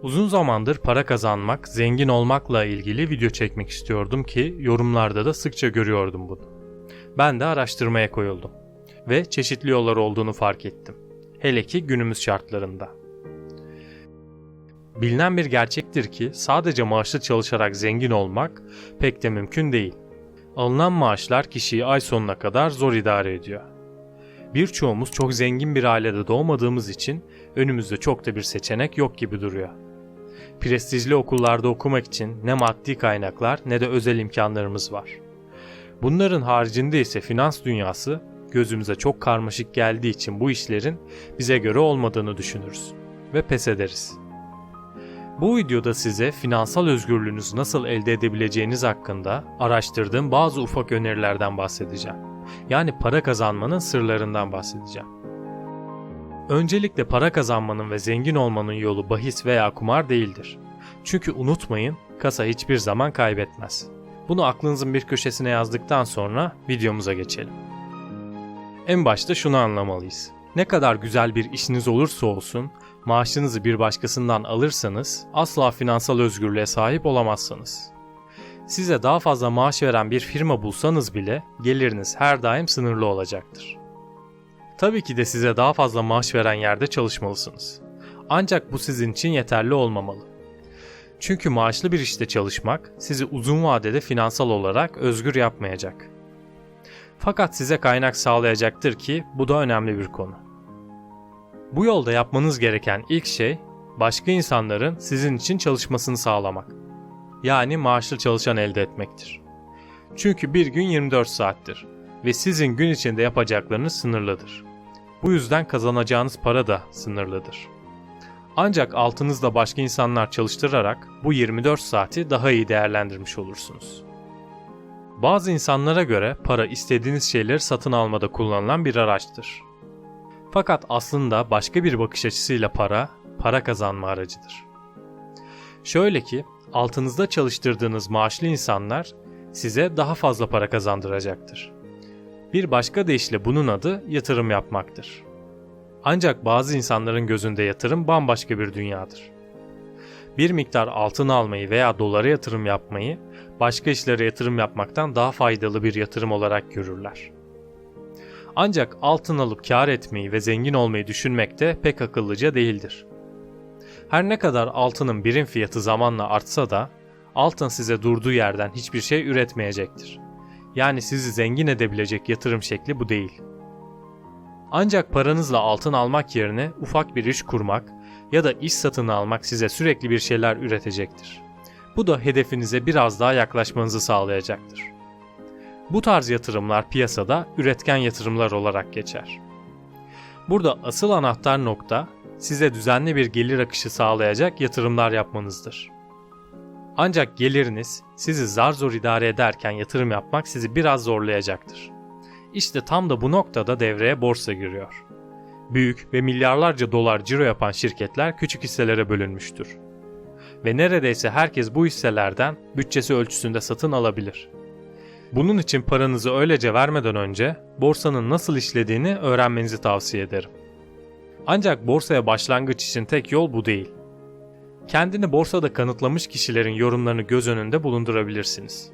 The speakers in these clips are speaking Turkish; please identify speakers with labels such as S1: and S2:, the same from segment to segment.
S1: Uzun zamandır para kazanmak, zengin olmakla ilgili video çekmek istiyordum ki yorumlarda da sıkça görüyordum bunu. Ben de araştırmaya koyuldum ve çeşitli yollar olduğunu fark ettim. Hele ki günümüz şartlarında. Bilinen bir gerçektir ki sadece maaşlı çalışarak zengin olmak pek de mümkün değil. Alınan maaşlar kişiyi ay sonuna kadar zor idare ediyor. Birçoğumuz çok zengin bir ailede doğmadığımız için önümüzde çok da bir seçenek yok gibi duruyor. Prestijli okullarda okumak için ne maddi kaynaklar ne de özel imkanlarımız var. Bunların haricinde ise finans dünyası gözümüze çok karmaşık geldiği için bu işlerin bize göre olmadığını düşünürüz ve pes ederiz. Bu videoda size finansal özgürlüğünüzü nasıl elde edebileceğiniz hakkında araştırdığım bazı ufak önerilerden bahsedeceğim. Yani para kazanmanın sırlarından bahsedeceğim. Öncelikle para kazanmanın ve zengin olmanın yolu bahis veya kumar değildir. Çünkü unutmayın, kasa hiçbir zaman kaybetmez. Bunu aklınızın bir köşesine yazdıktan sonra videomuza geçelim. En başta şunu anlamalıyız. Ne kadar güzel bir işiniz olursa olsun, maaşınızı bir başkasından alırsanız asla finansal özgürlüğe sahip olamazsınız. Size daha fazla maaş veren bir firma bulsanız bile geliriniz her daim sınırlı olacaktır. Tabii ki de size daha fazla maaş veren yerde çalışmalısınız. Ancak bu sizin için yeterli olmamalı. Çünkü maaşlı bir işte çalışmak sizi uzun vadede finansal olarak özgür yapmayacak. Fakat size kaynak sağlayacaktır ki bu da önemli bir konu. Bu yolda yapmanız gereken ilk şey başka insanların sizin için çalışmasını sağlamak. Yani maaşlı çalışan elde etmektir. Çünkü bir gün 24 saattir ve sizin gün içinde yapacaklarınız sınırlıdır. Bu yüzden kazanacağınız para da sınırlıdır. Ancak altınızda başka insanlar çalıştırarak bu 24 saati daha iyi değerlendirmiş olursunuz. Bazı insanlara göre para istediğiniz şeyleri satın almada kullanılan bir araçtır. Fakat aslında başka bir bakış açısıyla para kazanma aracıdır. Şöyle ki, altınızda çalıştırdığınız maaşlı insanlar size daha fazla para kazandıracaktır. Bir başka deyişle bunun adı yatırım yapmaktır. Ancak bazı insanların gözünde yatırım bambaşka bir dünyadır. Bir miktar altın almayı veya dolara yatırım yapmayı başka işlere yatırım yapmaktan daha faydalı bir yatırım olarak görürler. Ancak altın alıp kâr etmeyi ve zengin olmayı düşünmek de pek akıllıca değildir. Her ne kadar altının birim fiyatı zamanla artsa da altın size durduğu yerden hiçbir şey üretmeyecektir. Yani sizi zengin edebilecek yatırım şekli bu değil. Ancak paranızla altın almak yerine ufak bir iş kurmak ya da iş satın almak size sürekli bir şeyler üretecektir. Bu da hedefinize biraz daha yaklaşmanızı sağlayacaktır. Bu tarz yatırımlar piyasada üretken yatırımlar olarak geçer. Burada asıl anahtar nokta size düzenli bir gelir akışı sağlayacak yatırımlar yapmanızdır. Ancak geliriniz sizi zar zor idare ederken yatırım yapmak sizi biraz zorlayacaktır. İşte tam da bu noktada devreye borsa giriyor. Büyük ve milyarlarca dolar ciro yapan şirketler küçük hisselere bölünmüştür. Ve neredeyse herkes bu hisselerden bütçesi ölçüsünde satın alabilir. Bunun için paranızı öylece vermeden önce borsanın nasıl işlediğini öğrenmenizi tavsiye ederim. Ancak borsaya başlangıç için tek yol bu değil. Kendini borsada kanıtlamış kişilerin yorumlarını göz önünde bulundurabilirsiniz.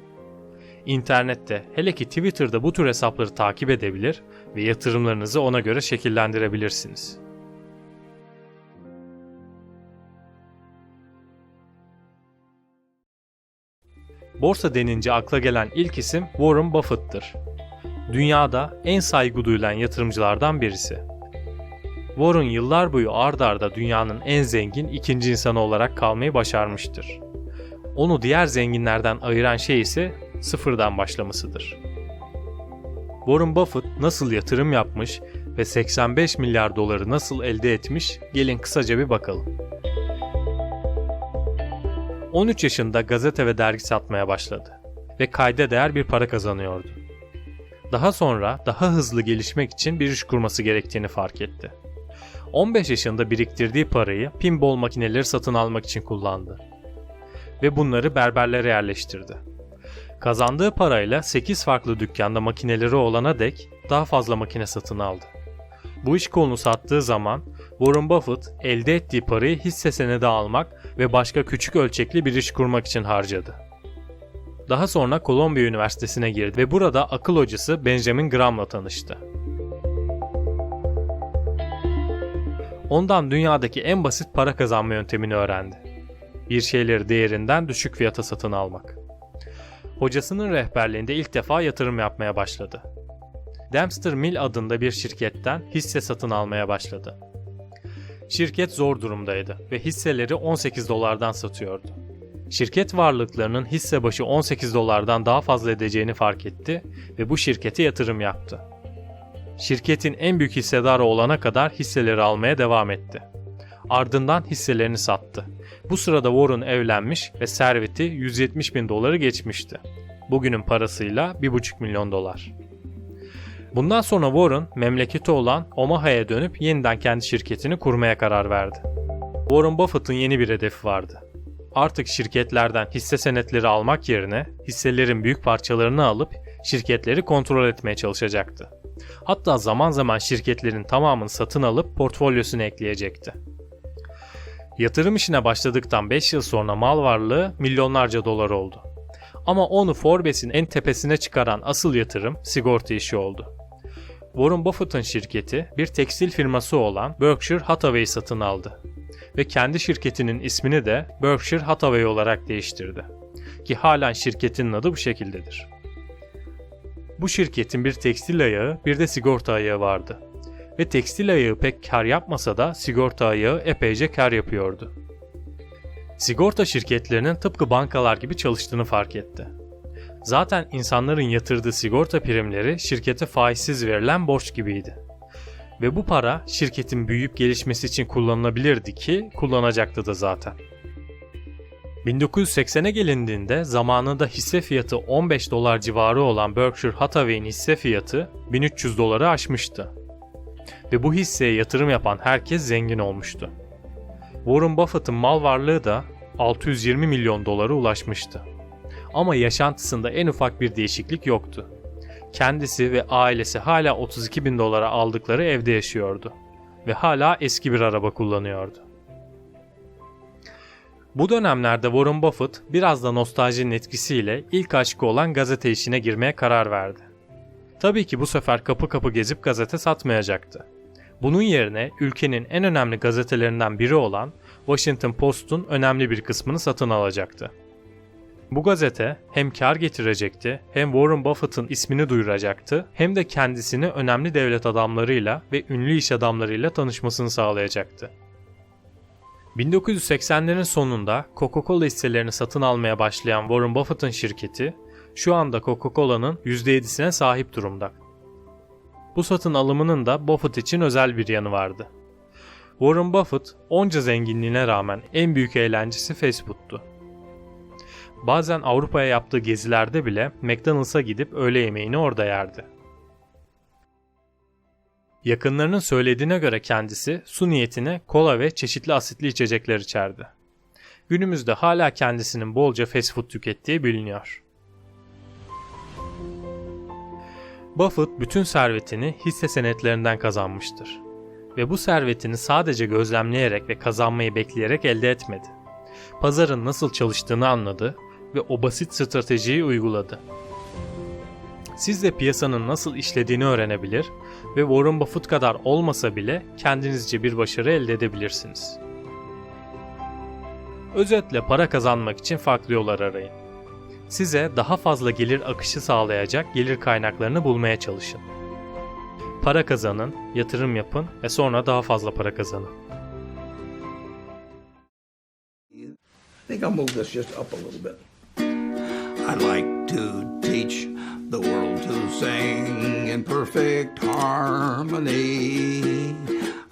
S1: İnternette, hele ki Twitter'da bu tür hesapları takip edebilir ve yatırımlarınızı ona göre şekillendirebilirsiniz. Borsa denince akla gelen ilk isim Warren Buffett'tır. Dünyada en saygı duyulan yatırımcılardan birisi. Warren yıllar boyu ard arda dünyanın en zengin ikinci insanı olarak kalmayı başarmıştır. Onu diğer zenginlerden ayıran şey ise sıfırdan başlamasıdır. Warren Buffett nasıl yatırım yapmış ve 85 milyar doları nasıl elde etmiş, gelin kısaca bir bakalım. 13 yaşında gazete ve dergi satmaya başladı ve kayda değer bir para kazanıyordu. Daha sonra daha hızlı gelişmek için bir iş kurması gerektiğini fark etti. 15 yaşında biriktirdiği parayı pinball makineleri satın almak için kullandı ve bunları berberlere yerleştirdi. Kazandığı parayla 8 farklı dükkanda makineleri olana dek daha fazla makine satın aldı. Bu iş kolunu sattığı zaman Warren Buffett elde ettiği parayı hisse senedi almak ve başka küçük ölçekli bir iş kurmak için harcadı. Daha sonra Columbia Üniversitesi'ne girdi ve burada akıl hocası Benjamin Graham'la tanıştı. Ondan dünyadaki en basit para kazanma yöntemini öğrendi. Bir şeyleri değerinden düşük fiyata satın almak. Hocasının rehberliğinde ilk defa yatırım yapmaya başladı. Dempster Mill adında bir şirketten hisse satın almaya başladı. Şirket zor durumdaydı ve hisseleri 18 dolardan satıyordu. Şirket varlıklarının hisse başı 18 dolardan daha fazla edeceğini fark etti ve bu şirkete yatırım yaptı. Şirketin en büyük hissedarı olana kadar hisseleri almaya devam etti. Ardından hisselerini sattı. Bu sırada Warren evlenmiş ve serveti 170 bin doları geçmişti. Bugünün parasıyla 1,5 milyon dolar. Bundan sonra Warren memleketi olan Omaha'ya dönüp yeniden kendi şirketini kurmaya karar verdi. Warren Buffett'ın yeni bir hedefi vardı. Artık şirketlerden hisse senetleri almak yerine hisselerin büyük parçalarını alıp şirketleri kontrol etmeye çalışacaktı. Hatta zaman zaman şirketlerin tamamını satın alıp portfolyosuna ekleyecekti. Yatırım işine başladıktan 5 yıl sonra mal varlığı milyonlarca dolar oldu. Ama onu Forbes'in en tepesine çıkaran asıl yatırım sigorta işi oldu. Warren Buffett'ın şirketi bir tekstil firması olan Berkshire Hathaway'i satın aldı ve kendi şirketinin ismini de Berkshire Hathaway olarak değiştirdi. Ki halen şirketinin adı bu şekildedir. Bu şirketin bir tekstil ayağı, bir de sigorta ayağı vardı. Ve tekstil ayağı pek kar yapmasa da sigorta ayağı epeyce kar yapıyordu. Sigorta şirketlerinin tıpkı bankalar gibi çalıştığını fark etti. Zaten insanların yatırdığı sigorta primleri şirkete faizsiz verilen borç gibiydi. Ve bu para şirketin büyüyüp gelişmesi için kullanılabilirdi ki kullanacaktı da zaten. 1980'e gelindiğinde zamanında hisse fiyatı 15 dolar civarı olan Berkshire Hathaway'in hisse fiyatı 1300 doları aşmıştı. Ve bu hisseye yatırım yapan herkes zengin olmuştu. Warren Buffett'ın mal varlığı da 620 milyon dolara ulaşmıştı. Ama yaşantısında en ufak bir değişiklik yoktu. Kendisi ve ailesi hala 32 bin dolara aldıkları evde yaşıyordu. Ve hala eski bir araba kullanıyordu. Bu dönemlerde Warren Buffett biraz da nostaljinin etkisiyle ilk aşkı olan gazete işine girmeye karar verdi. Tabii ki bu sefer kapı kapı gezip gazete satmayacaktı. Bunun yerine ülkenin en önemli gazetelerinden biri olan Washington Post'un önemli bir kısmını satın alacaktı. Bu gazete hem kar getirecekti, hem Warren Buffett'ın ismini duyuracaktı, hem de kendisini önemli devlet adamlarıyla ve ünlü iş adamlarıyla tanışmasını sağlayacaktı. 1980'lerin sonunda Coca-Cola hisselerini satın almaya başlayan Warren Buffett'ın şirketi, şu anda Coca-Cola'nın %7'sine sahip durumda. Bu satın alımının da Buffett için özel bir yanı vardı. Warren Buffett, onca zenginliğine rağmen en büyük eğlencesi fast food'tu. Bazen Avrupa'ya yaptığı gezilerde bile McDonald's'a gidip öğle yemeğini orada yerdi. Yakınlarının söylediğine göre kendisi su niyetine kola ve çeşitli asitli içecekler içerdi. Günümüzde hala kendisinin bolca fast food tükettiği biliniyor. Buffett bütün servetini hisse senetlerinden kazanmıştır. Ve bu servetini sadece gözlemleyerek ve kazanmayı bekleyerek elde etmedi. Pazarın nasıl çalıştığını anladı ve o basit stratejiyi uyguladı. Siz de piyasanın nasıl işlediğini öğrenebilir ve Warren Buffett kadar olmasa bile kendinizce bir başarı elde edebilirsiniz. Özetle para kazanmak için farklı yollar arayın. Size daha fazla gelir akışı sağlayacak gelir kaynaklarını bulmaya çalışın. Para kazanın, yatırım yapın ve sonra daha fazla para kazanın.
S2: I think I'll move this just up a little bit. I like to teach the world to sing in perfect harmony.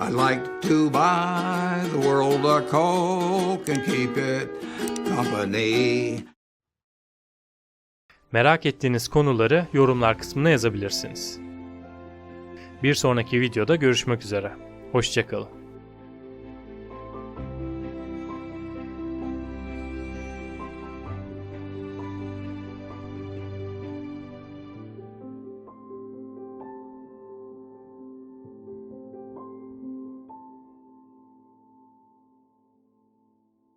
S2: I like to buy the world a Coke and keep it company.
S1: Merak ettiğiniz konuları yorumlar kısmına yazabilirsiniz. Bir sonraki videoda görüşmek üzere. Hoşça kalın.